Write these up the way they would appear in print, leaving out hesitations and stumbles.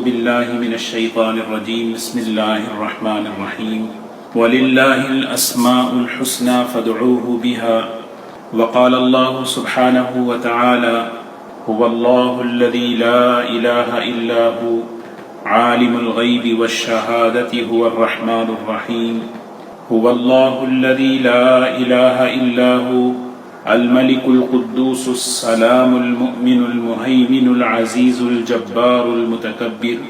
بالله من الشيطان الرجيم بسم الله الرحمن الرحيم ولله الأسماء الحسنى فادعوه بها وقال الله سبحانه وتعالى هو الله الذي لا إله إلا هو عالم الغيب والشهادة هو الرحمن الرحيم هو الله الذي لا إله إلا هو الملك القدوس السلام المؤمن المهيمن العزيز الجبار المتكبر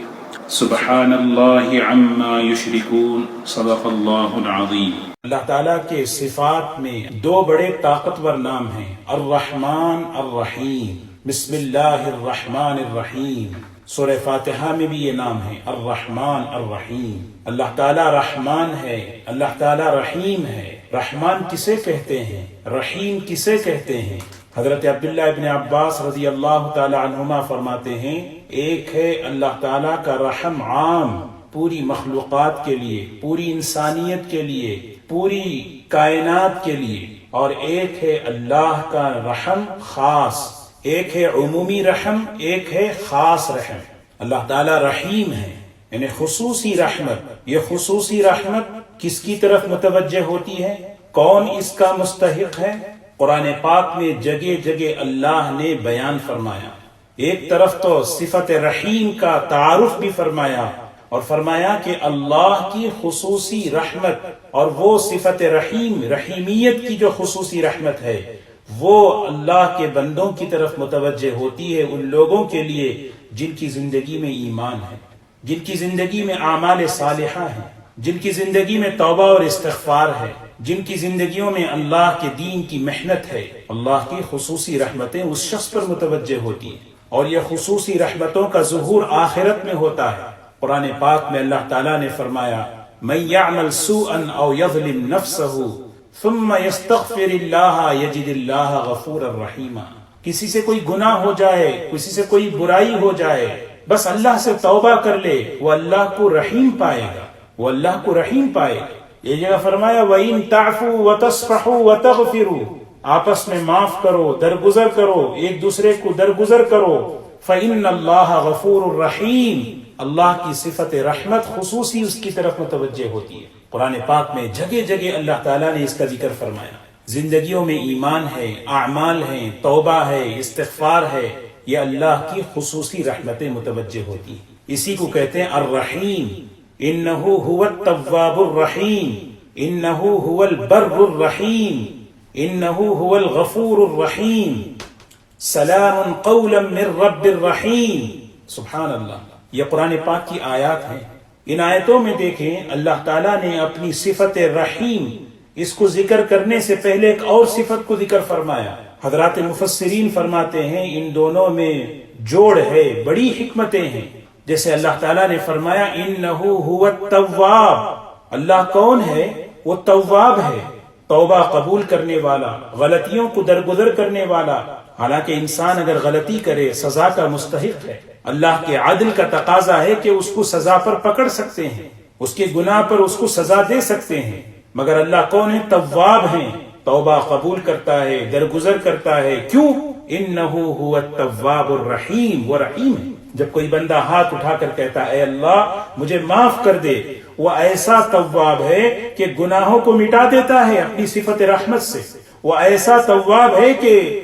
سبحان اللہ عما یشرکون صدق اللہ العظیم۔ اللہ تعالیٰ کے صفات میں دو بڑے طاقتور نام ہیں، الرحمن الرحیم۔ بسم اللہ الرحمن الرحیم، سورہ فاتحہ میں بھی یہ نام ہے، الرحمن الرحیم۔ اللہ تعالیٰ رحمان ہے، اللہ تعالیٰ رحیم ہے۔ رحمان کسے کہتے ہیں، رحیم کسے کہتے ہیں؟ حضرت عبداللہ ابن عباس رضی اللہ تعالی عنہما فرماتے ہیں، ایک ہے اللہ تعالیٰ کا رحم عام پوری مخلوقات کے لیے، پوری انسانیت کے لیے، پوری کائنات کے لیے، اور ایک ہے اللہ کا رحم خاص، ایک ہے عمومی رحم، ایک ہے خاص رحم۔ اللہ تعالیٰ رحیم ہے، یعنی خصوصی رحمت۔ یہ خصوصی رحمت کس کی طرف متوجہ ہوتی ہے؟ کون اس کا مستحق ہے؟ قرآن پاک میں جگہ جگہ اللہ نے بیان فرمایا۔ ایک طرف تو صفت رحیم کا تعارف بھی فرمایا، اور فرمایا کہ اللہ کی خصوصی رحمت اور وہ صفت رحیم، رحیمیت کی جو خصوصی رحمت ہے، وہ اللہ کے بندوں کی طرف متوجہ ہوتی ہے، ان لوگوں کے لیے جن کی زندگی میں ایمان ہے، جن کی زندگی میں اعمال صالحہ ہیں، جن کی زندگی میں توبہ اور استغفار ہے، جن کی زندگیوں میں اللہ کے دین کی محنت ہے۔ اللہ کی خصوصی رحمتیں اس شخص پر متوجہ ہوتی ہیں، اور یہ خصوصی رحمتوں کا ظہور آخرت میں ہوتا ہے۔ قرآن پاک میں اللہ تعالیٰ نے فرمایا، من يعمل سوءا او يظلم نفسه ثم يستغفر اللہ یجد اللہ غفورا رحیما۔ کسی سے کوئی گناہ ہو جائے، کسی سے کوئی برائی ہو جائے، بس اللہ سے توبہ کر لے، وہ اللہ کو رحیم پائے گا، وہ اللہ کو رحیم پائے گا۔ یہ جگہ فرمایا وَإِن تَعْفُوا وَتَصْفَحُوا وَتَغْفِرُوا، آپس میں معاف کرو، درگزر کرو، ایک دوسرے کو درگزر کرو، فَإِنَّ اللَّهَ غَفُورٌ رَحِيمٌ۔ اللہ کی صفت رحمت خصوصی اس کی طرف متوجہ ہوتی ہے۔ قرآن پاک میں جگہ جگہ اللہ تعالیٰ نے اس کا ذکر فرمایا۔ زندگیوں میں ایمان ہے، اعمال ہیں، توبہ ہے، استغفار ہے، یہ اللہ کی خصوصی رحمتیں متوجہ ہوتی ہیں۔ اسی کو کہتے ہیں الرحیم۔ انہ هو التواب الرحیم، انہ هو البر الرحیم، انہ هو الغفور الرحیم، سلام قولا من رب الرحیم۔ سبحان اللہ، یہ قرآن پاک کی آیات ہیں۔ ان آیتوں میں دیکھیں اللہ تعالیٰ نے اپنی صفت رحیم اس کو ذکر کرنے سے پہلے ایک اور صفت کو ذکر فرمایا۔ حضرات مفسرین فرماتے ہیں ان دونوں میں جوڑ ہے، بڑی حکمتیں ہیں۔ جیسے اللہ تعالیٰ نے فرمایا انہ هو التواب، اللہ کون ہے؟ وہ تواب ہے، توبہ قبول کرنے والا، غلطیوں کو درگزر کرنے والا۔ حالانکہ انسان اگر غلطی کرے سزا کا مستحق ہے، اللہ کے عدل کا تقاضا ہے کہ اس کو سزا پر پکڑ سکتے ہیں، اس کے گناہ پر اس کو سزا دے سکتے ہیں، مگر اللہ کون ہے؟ تواب ہیں، توبہ قبول کرتا ہے، درگزر کرتا ہے۔ کیوں؟ انہ هو التواب الرحیم، وہ رحیم ہے۔ جب کوئی بندہ ہاتھ اٹھا کر کہتا اے اللہ مجھے معاف کر دے، وہ ایسا تواب ہے کہ گناہوں کو مٹا دیتا ہے اپنی صفت رحمت سے۔ وہ ایسا تواب ہے کہ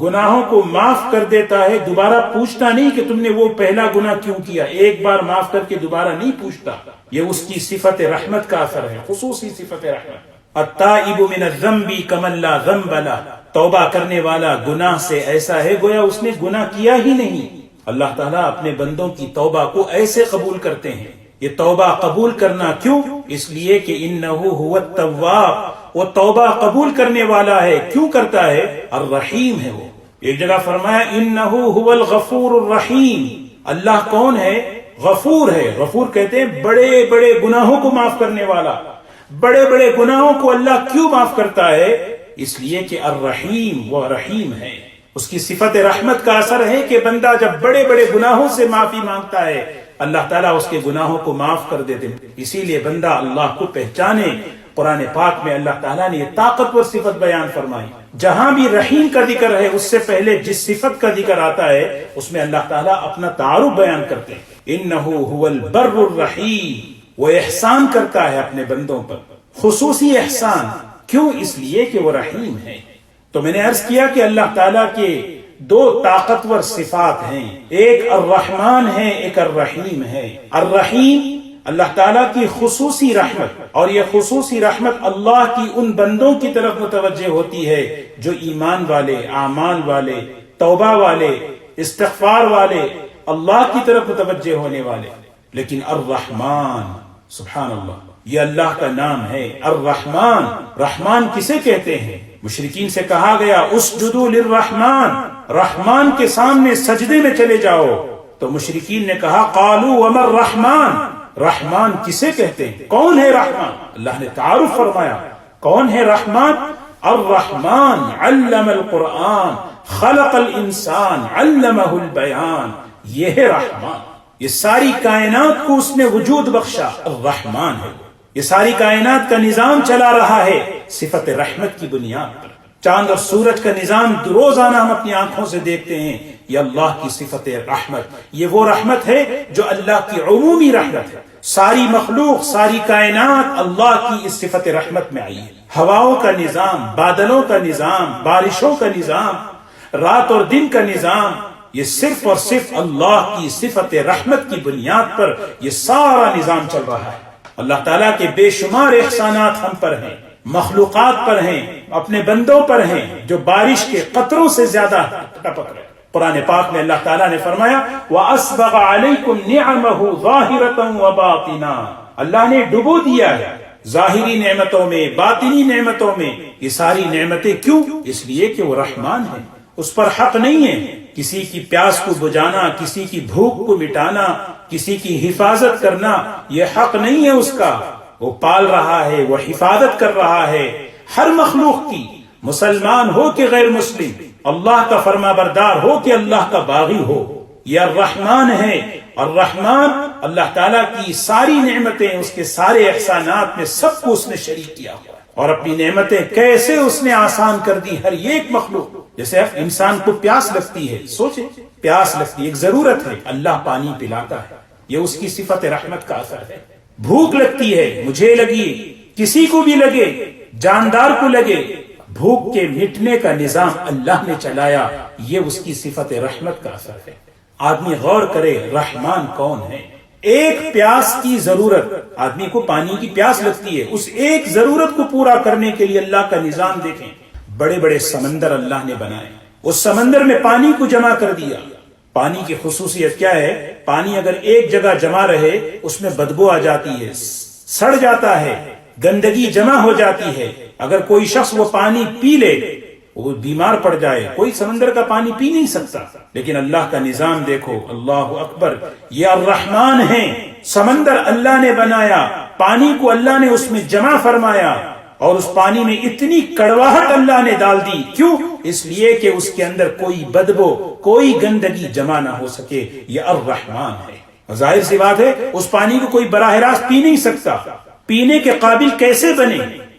گناہوں کو معاف کر دیتا ہے، دوبارہ پوچھتا نہیں کہ تم نے وہ پہلا گناہ کیوں کیا، ایک بار معاف کر کے دوبارہ نہیں پوچھتا۔ یہ اس کی صفت رحمت کا اثر ہے، خصوصی صفت رحمت۔ التائب من الذنب کمن لا ذنب له، توبہ کرنے والا گناہ سے ایسا ہے گویا اس نے گناہ کیا ہی نہیں۔ اللہ تعالیٰ اپنے بندوں کی توبہ کو ایسے قبول کرتے ہیں۔ یہ توبہ قبول کرنا کیوں؟ اس لیے کہ انہ هو التواب، وہ توبہ قبول کرنے والا ہے۔ کیوں کرتا ہے؟ الرحیم ہے وہ۔ ایک جگہ فرمایا انہ هو الغفور الرحیم، اللہ کون ہے؟ غفور ہے۔ غفور کہتے ہیں بڑے بڑے گناہوں کو معاف کرنے والا۔ بڑے بڑے گناہوں کو اللہ کیوں معاف کرتا ہے؟ اس لیے کہ الرحیم، وہ رحیم ہے۔ اس کی صفت رحمت کا اثر ہے کہ بندہ جب بڑے بڑے گناہوں سے معافی مانگتا ہے اللہ تعالیٰ اس کے گناہوں کو معاف کر دیتے ہیں۔ اسی لیے بندہ اللہ کو پہچانے قرآن پاک میں اللہ تعالیٰ نے یہ طاقتور صفت بیان فرمائی. جہاں بھی رحیم کا ذکر ہے اس سے پہلے جس صفت کا ذکر آتا ہے اس میں اللہ تعالیٰ اپنا تعارف بیان کرتے ہیں. انہ هو البر الرحیم، وہ احسان کرتا ہے اپنے بندوں پر، خصوصی احسان. کیوں؟ اس لیے کہ وہ رحیم ہے. تو میں نے عرض کیا کہ اللہ تعالیٰ کے دو طاقتور صفات ہیں، ایک الرحمن ہے، ایک الرحیم ہے. الرحیم اللہ تعالیٰ کی خصوصی رحمت، اور یہ خصوصی رحمت اللہ کی ان بندوں کی طرف متوجہ ہوتی ہے جو ایمان والے، اعمال والے، توبہ والے، استغفار والے، اللہ کی طرف متوجہ ہونے والے. لیکن الرحمن، سبحان اللہ، یہ اللہ کا نام ہے الرحمن. رحمان کسے کہتے ہیں؟ مشرکین سے کہا گیا اسجدوا للرحمن، رحمان کے سامنے سجدے میں چلے جاؤ. تو مشرکین نے کہا قالوا وما الرحمن، رحمان کسے کہتے ہیں؟ کون ہے رحمان؟ اللہ نے تعارف فرمایا کون ہے رحمان. الرحمن علم القرآن خلق الانسان علمہ البیان. یہ ہے رحمان، یہ ساری کائنات کو اس نے وجود بخشا. الرحمن ہے، یہ ساری کائنات کا نظام چلا رہا ہے صفت رحمت کی بنیاد پر. چاند اور سورج کا نظام روزانہ ہم اپنی آنکھوں سے دیکھتے ہیں، یہ اللہ کی صفت رحمت. یہ وہ رحمت ہے جو اللہ کی عمومی رحمت ہے. ساری مخلوق، ساری کائنات اللہ کی اس صفت رحمت میں آئی ہے. ہواؤں کا نظام، بادلوں کا نظام، بارشوں کا نظام، رات اور دن کا نظام، یہ صرف اور صرف اللہ کی صفت رحمت کی بنیاد پر یہ سارا نظام چل رہا ہے. اللہ تعالیٰ کے بے شمار احسانات ہم پر ہیں، مخلوقات پر ہیں، اپنے بندوں پر ہیں جو بارش کے قطروں سے زیادہ ٹپک رہے. قرآن پاک میں اللہ تعالیٰ نے فرمایا وَأَسْبَغَ عَلَيْكُمْ نِعَمَهُ ظَاهِرَةً وَبَاطِنًا، اللہ نے ڈبو دیا ہے ظاہری نعمتوں میں، باطنی نعمتوں میں. یہ ساری نعمتیں کیوں؟ اس لیے کہ وہ رحمان ہے. اس پر حق نہیں ہے کسی کی پیاس کو بجھانا، کسی کی بھوک کو مٹانا، کسی کی حفاظت کرنا. یہ حق نہیں ہے اس کا. وہ پال رہا ہے، وہ حفاظت کر رہا ہے ہر مخلوق کی، مسلمان ہو کہ غیر مسلم، اللہ کا فرما بردار ہو کہ اللہ کا باغی ہو. یہ الرحمن ہے. الرحمن اللہ تعالیٰ کی ساری نعمتیں، اس کے سارے احسانات میں سب کو اس نے شریک کیا ہوا، اور اپنی نعمتیں کیسے اس نے آسان کر دی ہر ایک مخلوق. جیسے انسان کو پیاس لگتی ہے، سوچیں پیاس لگتی ہے، ایک ضرورت ہے، اللہ پانی پلاتا ہے، یہ اس کی صفت رحمت کا اثر ہے. بھوک لگتی ہے، مجھے لگی، کسی کو بھی لگے، جاندار کو لگے، بھوک کے مٹنے کا نظام اللہ نے چلایا، یہ اس کی صفت رحمت کا اثر ہے. آدمی غور کرے رحمان کون ہے. ایک پیاس کی ضرورت، آدمی کو پانی کی پیاس لگتی ہے، اس ایک ضرورت کو پورا کرنے کے لیے اللہ کا نظام دیکھیں. بڑے بڑے سمندر اللہ نے بنائے، اس سمندر میں پانی کو جمع کر دیا. پانی کی خصوصیت کیا ہے؟ پانی اگر ایک جگہ جمع رہے اس میں بدبو آ جاتی ہے، سڑ جاتا ہے، گندگی جمع ہو جاتی ہے. اگر کوئی شخص وہ پانی پی لے وہ بیمار پڑ جائے. کوئی سمندر کا پانی پی نہیں سکتا. لیکن اللہ کا نظام دیکھو، اللہ اکبر. یہ الرحمن ہے. سمندر اللہ نے بنایا، پانی کو اللہ نے اس میں جمع فرمایا، اور اس پانی میں اتنی کڑواہٹ اللہ نے ڈال دی. کیوں؟ اس لیے کہ اس کے اندر کوئی بدبو، کوئی گندگی جمع نہ ہو سکے. یہ الرحمن ہے. ظاہر سی بات ہے اس پانی کو کوئی براہ راست پی نہیں سکتا. پینے کے قابل کیسے بنے؟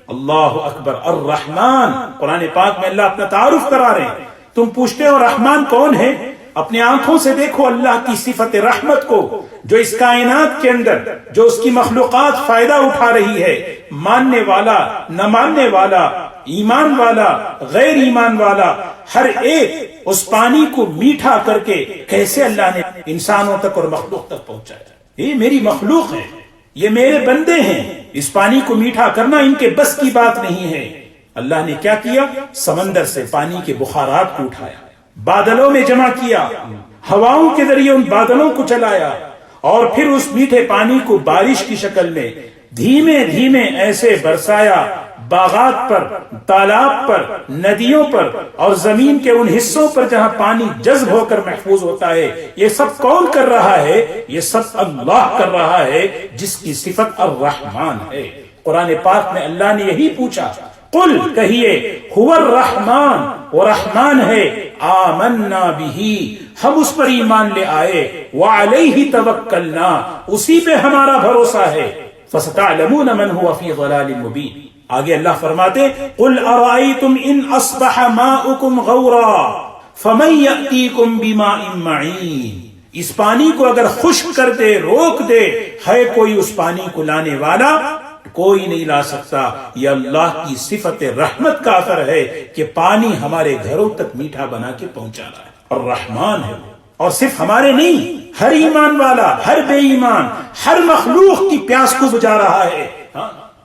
اللہ اکبر. الرحمن، قرآن پاک میں اللہ اپنا تعارف کرا رہے ہیں. تم پوچھتے ہو رحمان کون ہے؟ اپنے آنکھوں سے دیکھو اللہ کی صفت رحمت کو، جو اس کائنات کے اندر، جو اس کی مخلوقات فائدہ اٹھا رہی ہے. ماننے والا، نہ ماننے والا، ایمان والا، غیر ایمان والا، ہر ایک اس پانی کو میٹھا کر کے کیسے اللہ نے انسانوں تک اور مخلوق تک پہنچایا. یہ میری مخلوق ہے، یہ میرے بندے ہیں. اس پانی کو میٹھا کرنا ان کے بس کی بات نہیں ہے. اللہ نے کیا کیا؟ سمندر سے پانی کے بخارات کو اٹھایا، بادلوں میں جمع کیا، ہواؤں کے ذریعے ان بادلوں کو چلایا، اور پھر اس میٹھے پانی کو بارش کی شکل میں دھیمے دھیمے ایسے برسایا باغات پر، تالاب پر، ندیوں پر، اور زمین کے ان حصوں پر جہاں پانی جذب ہو کر محفوظ ہوتا ہے. یہ سب کون کر رہا ہے؟ یہ سب اللہ کر رہا ہے جس کی صفت الرحمن ہے. قرآن پاک میں اللہ نے یہی پوچھا، قل کہیے هو الرحمن، وہ رحمان ہے، آمنا به، ہم اس پر ایمان لے آئے، وعلیہ توکلنا، اسی پہ ہمارا بھروسہ ہے. فستعلمون من هو فی ضلال مبین. آگے اللہ فرماتے قل ارائیتم ان اصبح ماؤکم غورا فمن یأتیکم بماء معین، اس پانی کو اگر خشک کر دے، روک دے، ہے کوئی اس پانی کو لانے والا؟ کوئی نہیں لا سکتا۔ یہ اللہ کی صفت رحمت کا اثر ہے کہ پانی ہمارے گھروں تک میٹھا بنا کے پہنچا رہا ہے، اور رحمان ہے وہ۔ اور صرف ہمارے نہیں، ہر ایمان والا، ہر بے ایمان، ہر مخلوق کی پیاس کو بجھا رہا ہے۔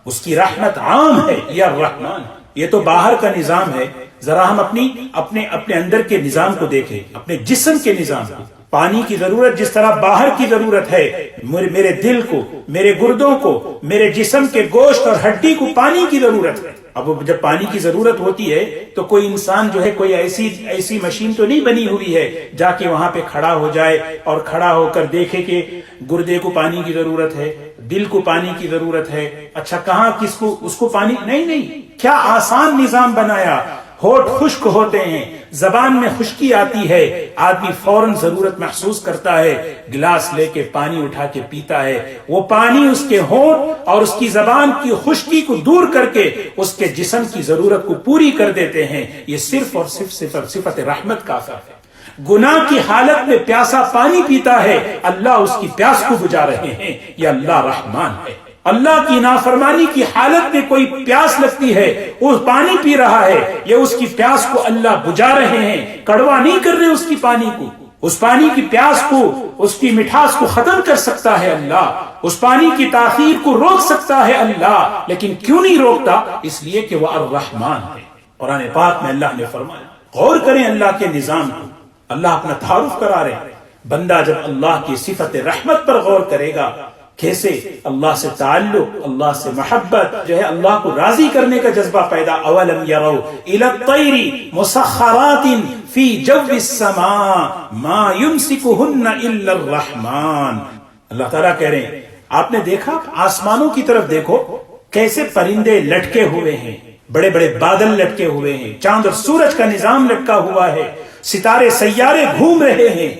اس کی رحمت عام ہے، یہ الرحمن۔ یہ تو باہر کا نظام ہے، ذرا ہم اپنے اندر کے نظام کو دیکھیں، اپنے جسم کے نظام کو۔ پانی کی ضرورت جس طرح باہر کی ضرورت ہے، میرے دل کو، میرے گردوں کو، میرے جسم کے گوشت اور ہڈی کو پانی کی ضرورت ہے۔ اب جب پانی کی ضرورت ہوتی ہے تو کوئی انسان جو ہے کوئی ایسی مشین تو نہیں بنی ہوئی ہے جا کے وہاں پہ کھڑا ہو جائے اور کھڑا ہو کر دیکھے کہ گردے کو پانی کی ضرورت ہے، دل کو پانی کی ضرورت ہے، اچھا کہاں کس کو اس کو پانی نہیں۔ کیا آسان نظام بنایا۔ ہونٹ خشک ہوتے ہیں، زبان میں خشکی آتی ہے، آدمی فوراً ضرورت محسوس کرتا ہے، گلاس لے کے پانی اٹھا کے پیتا ہے۔ وہ پانی اس کے ہونٹ اور اس کی زبان کی خشکی کو دور کر کے اس کے جسم کی ضرورت کو پوری کر دیتے ہیں۔ یہ صرف اور صرف صفت رحمت کا اثر ہے۔ گناہ کی حالت میں پیاسا پانی پیتا ہے، اللہ اس کی پیاس کو بجھا رہے ہیں، یہ اللہ رحمان ہے۔ اللہ کی نافرمانی کی حالت میں کوئی پیاس لگتی ہے، وہ پانی پی رہا ہے، یہ اس کی پیاس کو اللہ بجھا رہے ہیں، کڑوا نہیں کر رہے اس کی پانی کو۔ اس پانی کی پیاس کو، اس کی مٹھاس کو ختم کر سکتا ہے اللہ، اس پانی کی تاثیر کو روک سکتا ہے اللہ، لیکن کیوں نہیں روکتا؟ اس لیے کہ وہ الرحمن ہے۔ قرآن پاک میں اللہ نے فرمایا، غور کریں اللہ کے نظام کو۔ اللہ اپنا تعارف کرا رہے ہیں۔ بندہ جب اللہ کی صفت رحمت پر غور کرے گا، کیسے اللہ سے تعلق، اللہ سے محبت جو ہے، اللہ کو راضی کرنے کا جذبہ پیدا۔ اولم یروا الی الطیر مسخرات فی جو السماء ما یمسکہن الا الرحمن۔ اللہ تعالیٰ کہہ رہے ہیں آپ نے دیکھا، آسمانوں کی طرف دیکھو، کیسے پرندے لٹکے ہوئے ہیں، بڑے بڑے بادل لٹکے ہوئے ہیں، چاند اور سورج کا نظام لٹکا ہوا ہے، ستارے سیارے گھوم رہے ہیں،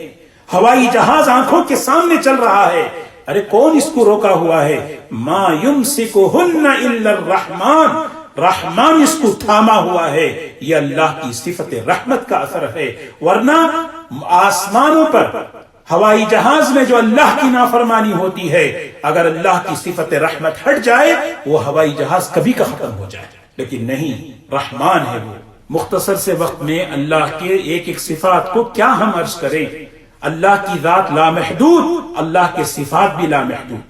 ہوائی جہاز آنکھوں کے سامنے چل رہا ہے۔ ارے کون اس کو روکا ہوا ہے؟ ما یمسکہن الا الرحمن، رحمان اس کو تھاما ہوا ہے۔ یہ اللہ کی صفت رحمت کا اثر ہے، ورنہ آسمانوں پر ہوائی جہاز میں جو اللہ کی نافرمانی ہوتی ہے، اگر اللہ کی صفت رحمت ہٹ جائے وہ ہوائی جہاز کبھی کا ختم ہو جائے، لیکن نہیں، رحمان ہے وہ۔ مختصر سے وقت میں اللہ کے ایک ایک صفات کو کیا ہم عرض کریں۔ اللہ کی ذات لامحدود، اللہ کے صفات بھی لامحدود۔